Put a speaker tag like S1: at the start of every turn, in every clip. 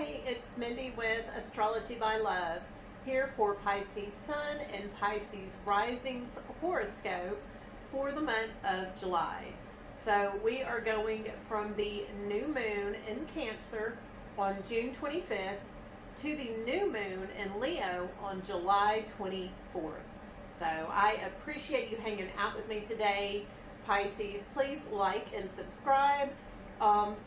S1: Hi, it's Mindy with Astrology by Love, here for Pisces Sun and Pisces Rising's horoscope for the month of July. So we are going from the new moon in Cancer on June 25th to the new moon in Leo on July 24th. So I appreciate you hanging out with me today, Pisces. Please like and subscribe.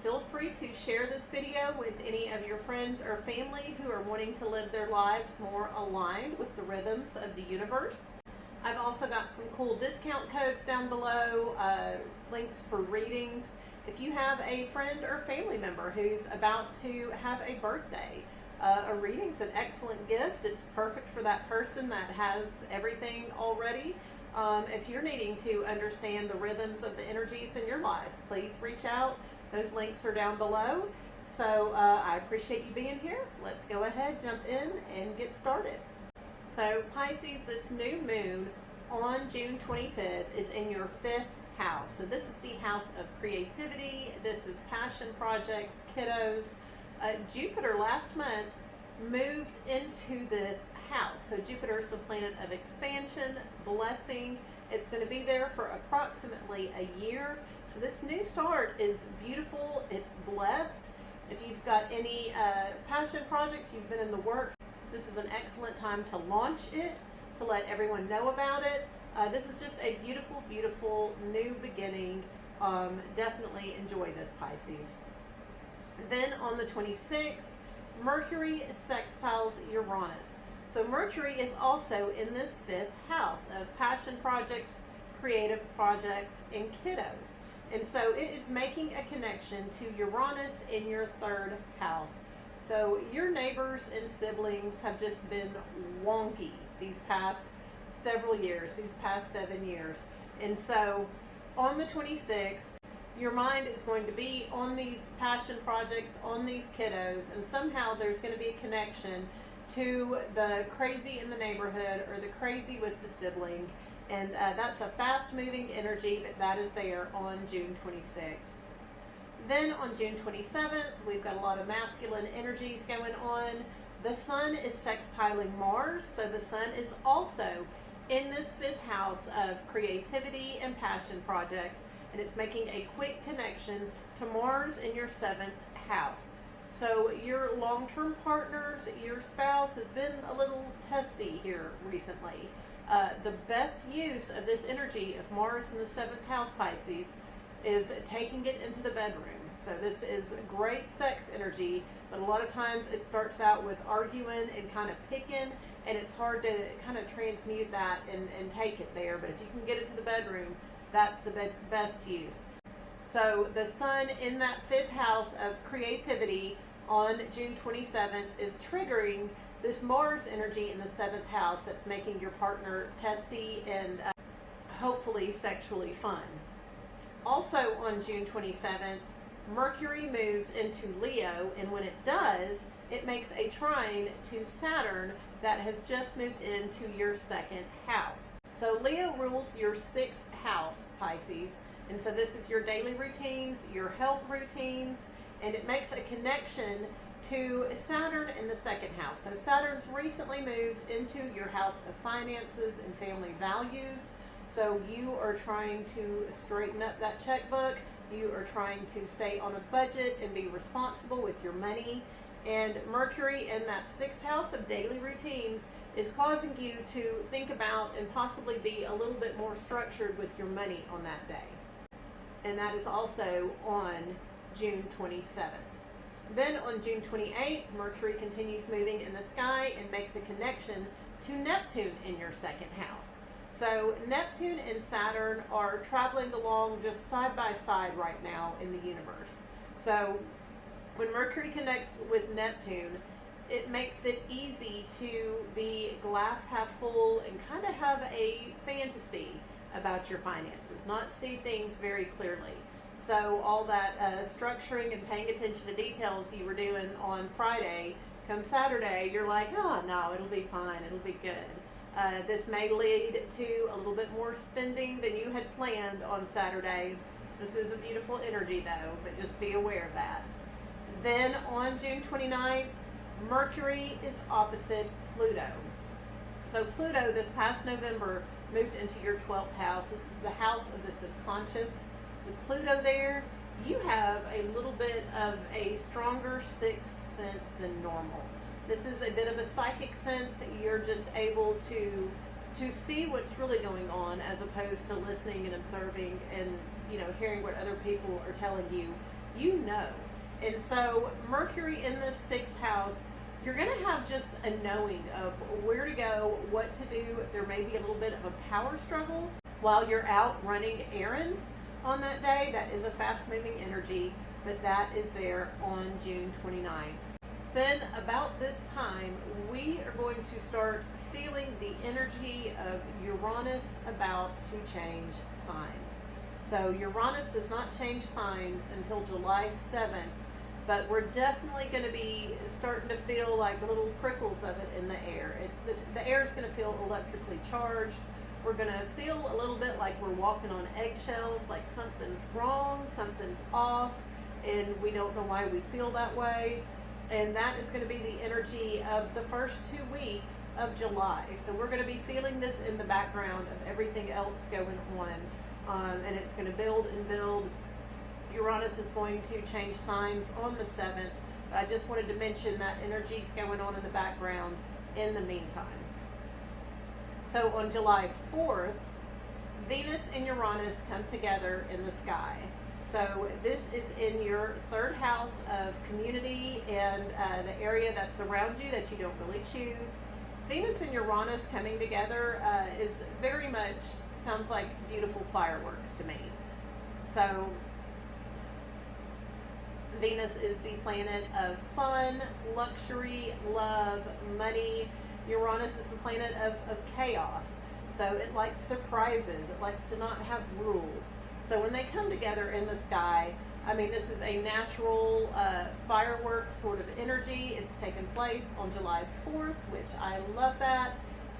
S1: Feel free to share this video with any of your friends or family who are wanting to live their lives more aligned with the rhythms of the universe. I've also got some cool discount codes down below, links for readings. If you have a friend or family member who's about to have a birthday, a reading's an excellent gift. It's perfect for that person that has everything already. If you're needing to understand the rhythms of the energies in your life, please reach out. Those links are down below. So I appreciate you being here. Let's go ahead, jump in, and get started. So Pisces, this new moon on June 25th is in your 5th house. So this is the house of creativity. This is passion projects, kiddos. Jupiter last month moved into this house. So Jupiter is the planet of expansion, blessing. It's going to be there for approximately a year. So this new start is beautiful. It's blessed. If you've got any passion projects you've been in the works, this is an excellent time to launch it, to let everyone know about it. This is just a beautiful, beautiful new beginning. Definitely enjoy this, Pisces. Then on the 26th, Mercury sextiles Uranus. So Mercury is also in this 5th house of passion projects, creative projects, and kiddos. And so it is making a connection to Uranus in your 3rd house. So your neighbors and siblings have just been wonky these past several years, these past 7 years. And so on the 26th, your mind is going to be on these passion projects, on these kiddos, and somehow there's going to be a connection to the crazy in the neighborhood or the crazy with the sibling. And that's a fast-moving energy, but that is there on June 26th. Then on June 27th, we've got a lot of masculine energies going on. The sun is sextiling Mars, so the sun is also in this 5th house of creativity and passion projects, and it's making a quick connection to Mars in your 7th house. So your long-term partners, your spouse has been a little testy here recently. The best use of this energy of Mars in the 7th house, Pisces, is taking it into the bedroom. So this is great sex energy, but a lot of times it starts out with arguing and kind of picking, and it's hard to kind of transmute that and take it there. But if you can get it to the bedroom, that's the best use. So the sun in that 5th house of creativity on June 27th is triggering this Mars energy in the 7th house that's making your partner testy and hopefully sexually fun. Also on June 27th, Mercury moves into Leo, and when it does, it makes a trine to Saturn that has just moved into your 2nd house. So Leo rules your 6th house, Pisces, and so this is your daily routines, your health routines, and it makes a connection to Saturn in the 2nd house. So Saturn's recently moved into your house of finances and family values. So you are trying to straighten up that checkbook. You are trying to stay on a budget and be responsible with your money. And Mercury in that 6th house of daily routines is causing you to think about and possibly be a little bit more structured with your money on that day. And that is also on June 27th. Then on June 28th, Mercury continues moving in the sky and makes a connection to Neptune in your 2nd house. So Neptune and Saturn are traveling along just side by side right now in the universe. So when Mercury connects with Neptune, it makes it easy to be glass half full and kind of have a fantasy about your finances, not see things very clearly. So all that structuring and paying attention to details you were doing on Friday, come Saturday, you're like, oh no, it'll be fine, it'll be good. This may lead to a little bit more spending than you had planned on Saturday. This is a beautiful energy though, but just be aware of that. Then on June 29th, Mercury is opposite Pluto. So Pluto this past November moved into your 12th house. This is the house of the subconscious. With Pluto there, you have a little bit of a stronger sixth sense than normal. This is a bit of a psychic sense. You're just able to see what's really going on, as opposed to listening and observing and hearing what other people are telling you. And so Mercury in this sixth house, you're going to have just a knowing of where to go, what to do. There may be a little bit of a power struggle while you're out running errands on that day. That is a fast-moving energy, but that is there on June 29th. Then about this time, we are going to start feeling the energy of Uranus about to change signs. So Uranus does not change signs until July 7th, but we're definitely going to be starting to feel like little prickles of it in the air. The air is going to feel electrically charged. We're going to feel a little bit like we're walking on eggshells, like something's wrong, something's off, and we don't know why we feel that way. And that is going to be the energy of the first 2 weeks of July. So we're going to be feeling this in the background of everything else going on, and it's going to build and build. Uranus is going to change signs on the 7th, but I just wanted to mention that energy's going on in the background in the meantime. So on July 4th, Venus and Uranus come together in the sky. So this is in your 3rd house of community and the area that's around you that you don't really choose. Venus and Uranus coming together is very much, sounds like beautiful fireworks to me. So Venus is the planet of fun, luxury, love, money. Uranus is the planet of chaos. So it likes surprises. It likes to not have rules. So when they come together in the sky, I mean, this is a natural fireworks sort of energy. It's taken place on July 4th, which I love that.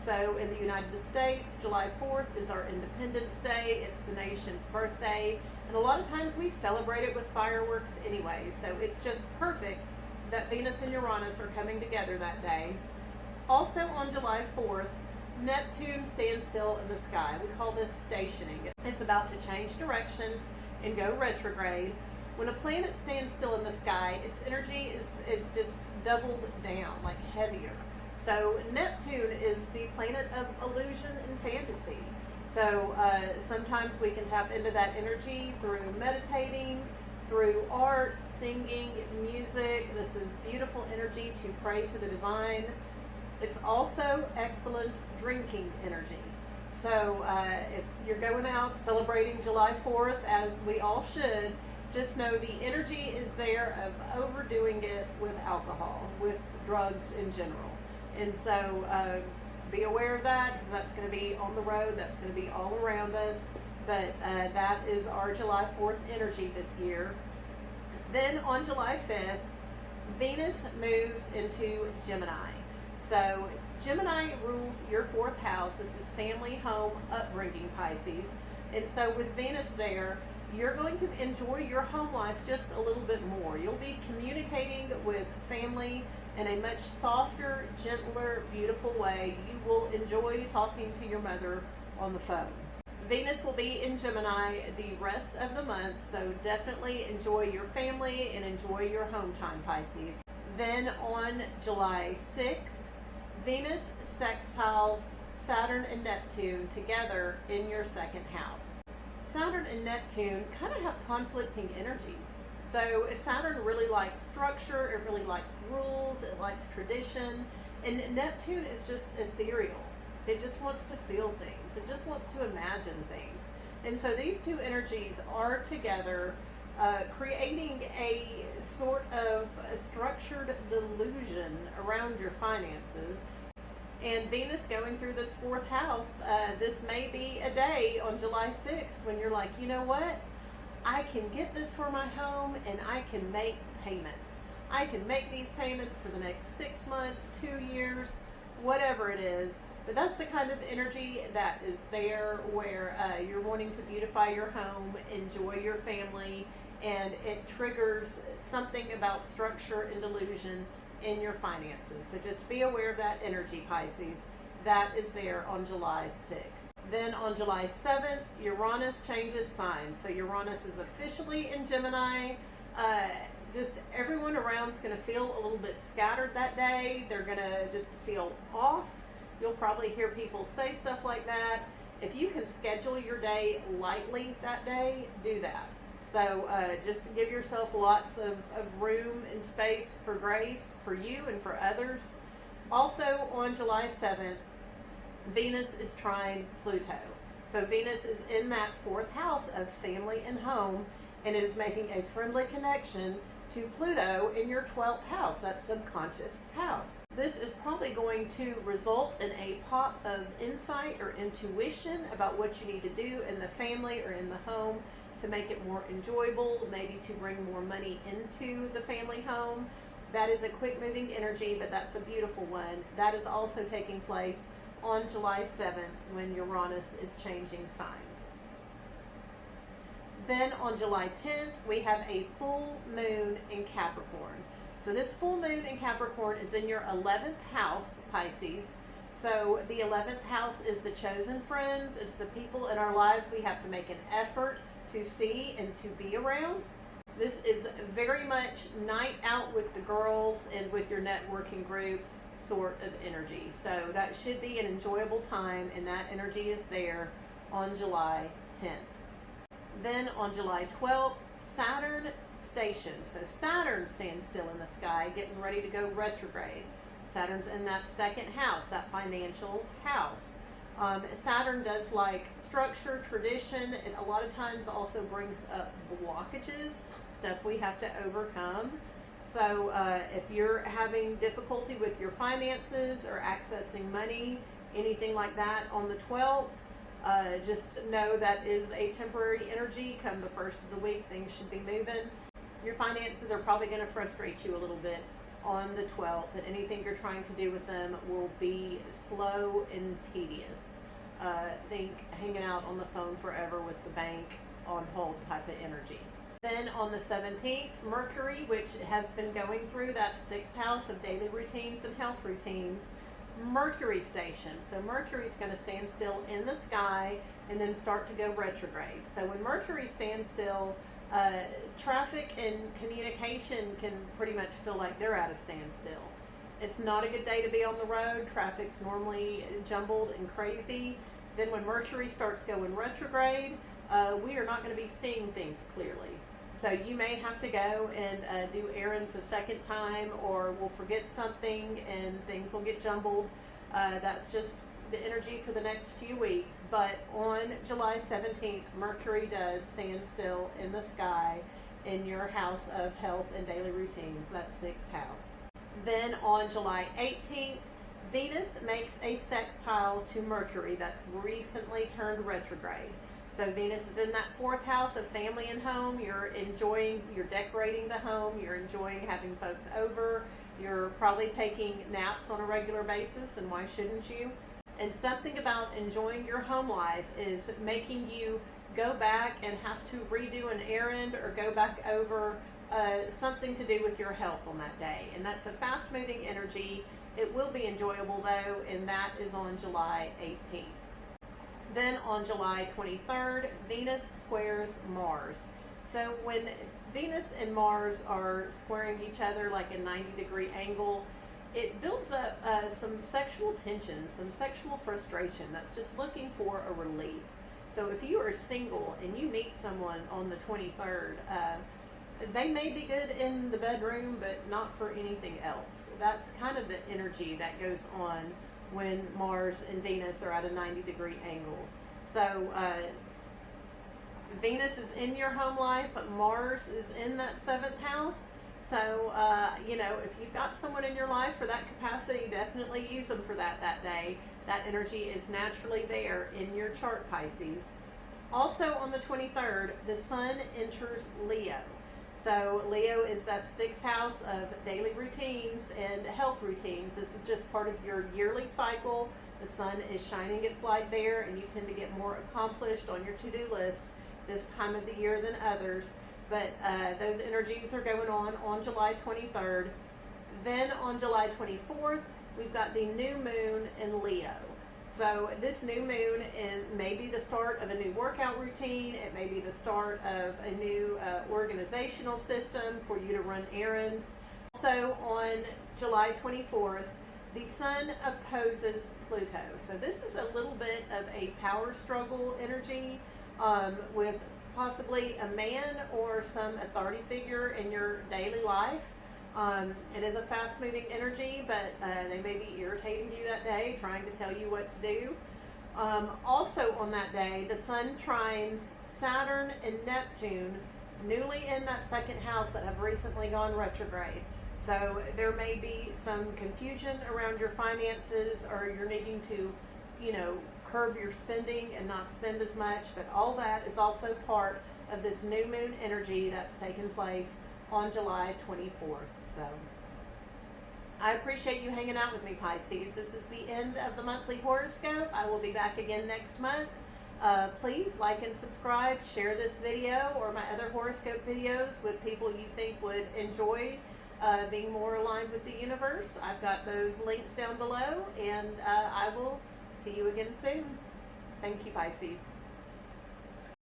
S1: So in the United States, July 4th is our Independence Day. It's the nation's birthday. And a lot of times we celebrate it with fireworks anyway. So it's just perfect that Venus and Uranus are coming together that day. Also on July 4th, Neptune stands still in the sky. We call this stationing. It's about to change directions and go retrograde. When a planet stands still in the sky, its energy is just doubled down, like heavier. So Neptune is the planet of illusion and fantasy. So sometimes we can tap into that energy through meditating, through art, singing, music. This is beautiful energy to pray to the divine. It's also excellent drinking energy. So if you're going out celebrating July 4th, as we all should, just know the energy is there of overdoing it with alcohol, with drugs in general. And so be aware of that. That's going to be on the road. That's going to be all around us. But that is our July 4th energy this year. Then on July 5th, Venus moves into Gemini. So Gemini rules your 4th house. This is family, home, upbringing, Pisces. And so with Venus there, you're going to enjoy your home life just a little bit more. You'll be communicating with family in a much softer, gentler, beautiful way. You will enjoy talking to your mother on the phone. Venus will be in Gemini the rest of the month, so definitely enjoy your family and enjoy your home time, Pisces. Then on July 6th, Venus sextiles Saturn and Neptune together in your 2nd house. Saturn and Neptune kind of have conflicting energies. So Saturn really likes structure, it really likes rules, it likes tradition, and Neptune is just ethereal. It just wants to feel things. It just wants to imagine things. And so these two energies are together, creating a sort of a structured delusion around your finances. And Venus going through this 4th house, this may be a day on July 6th when you're like, you know what? I can get this for my home and I can make payments. I can make these payments for the next 6 months, 2 years, whatever it is. But that's the kind of energy that is there where you're wanting to beautify your home, enjoy your family, and it triggers something about structure and delusion in your finances. So just be aware of that energy, Pisces. That is there on July 6th. Then on July 7th, Uranus changes signs. So Uranus is officially in Gemini. Just everyone around's going to feel a little bit scattered that day. They're going to just feel off. You'll probably hear people say stuff like that. If you can schedule your day lightly that day, do that. So just give yourself lots of room and space for grace for you and for others. Also on July 7th, Venus is trine Pluto. So Venus is in that 4th house of family and home, and it is making a friendly connection to Pluto in your 12th house, that subconscious house. This is probably going to result in a pop of insight or intuition about what you need to do in the family or in the home to make it more enjoyable, maybe to bring more money into the family home. That is a quick moving energy, but that's a beautiful one. That is also taking place on July 7th when Uranus is changing signs. Then on July 10th, we have a full moon in Capricorn. So this full moon in Capricorn is in your 11th house, Pisces. So the 11th house is the chosen friends. It's the people in our lives we have to make an effort to see and to be around. This is very much night out with the girls and with your networking group sort of energy. So that should be an enjoyable time, and that energy is there on July 10th. Then on July 12th, Saturn stations. So Saturn stands still in the sky, getting ready to go retrograde. Saturn's in that 2nd house, that financial house. Saturn does like structure, tradition, and a lot of times also brings up blockages, stuff we have to overcome. So if you're having difficulty with your finances or accessing money, anything like that on the 12th, just know that is a temporary energy. Come the first of the week, things should be moving. Your finances are probably going to frustrate you a little bit on the 12th, and anything you're trying to do with them will be slow and tedious. Think hanging out on the phone forever with the bank on hold type of energy. Then on the 17th, Mercury, which has been going through that 6th house of daily routines and health routines, Mercury station. So Mercury is going to stand still in the sky and then start to go retrograde. So when Mercury stands still, traffic and communication can pretty much feel like they're at a standstill. It's not a good day to be on the road. Traffic's normally jumbled and crazy. Then when Mercury starts going retrograde, we are not going to be seeing things clearly. So you may have to go and do errands a second time, or we'll forget something and things will get jumbled. That's just the energy for the next few weeks. But on July 17th, Mercury does stand still in the sky in your house of health and daily routines, that 6th house. Then on July 18th, Venus makes a sextile to Mercury that's recently turned retrograde. So Venus is in that 4th house of family and home. You're decorating the home, you're enjoying having folks over, you're probably taking naps on a regular basis, and why shouldn't you? And something about enjoying your home life is making you go back and have to redo an errand or go back over something to do with your health on that day. And that's a fast-moving energy. It will be enjoyable though, and that is on July 18th. Then on July 23rd, Venus squares Mars. So when Venus and Mars are squaring each other like a 90-degree angle, it builds up some sexual tension, some sexual frustration that's just looking for a release. So if you are single and you meet someone on the 23rd, they may be good in the bedroom, but not for anything else. That's kind of the energy that goes on when Mars and Venus are at a 90-degree angle. So Venus is in your home life, but Mars is in that 7th house. So, if you've got someone in your life for that capacity, definitely use them for that day. That energy is naturally there in your chart, Pisces. Also on the 23rd, the Sun enters Leo. So Leo is that 6th house of daily routines and health routines. This is just part of your yearly cycle. The sun is shining its light there, and you tend to get more accomplished on your to-do list this time of the year than others. but those energies are going on July 23rd. Then on July 24th, we've got the new moon in Leo. So this new moon is maybe the start of a new workout routine. It may be the start of a new organizational system for you to run errands. Also on July 24th, the sun opposes Pluto. So this is a little bit of a power struggle energy with possibly a man or some authority figure in your daily life. It is a fast-moving energy, but they may be irritating you that day, trying to tell you what to do. Also on that day, the sun trines Saturn and Neptune, newly in that second house that have recently gone retrograde. So there may be some confusion around your finances, or you're needing to, curb your spending and not spend as much. But all that is also part of this new moon energy that's taken place on July 24th. So I appreciate you hanging out with me, Pisces. This is the end of the monthly horoscope. I will be back again next month. Please like and subscribe, share this video or my other horoscope videos with people you think would enjoy being more aligned with the universe. I've got those links down below, and I will see you again soon. Thank you, Pisces.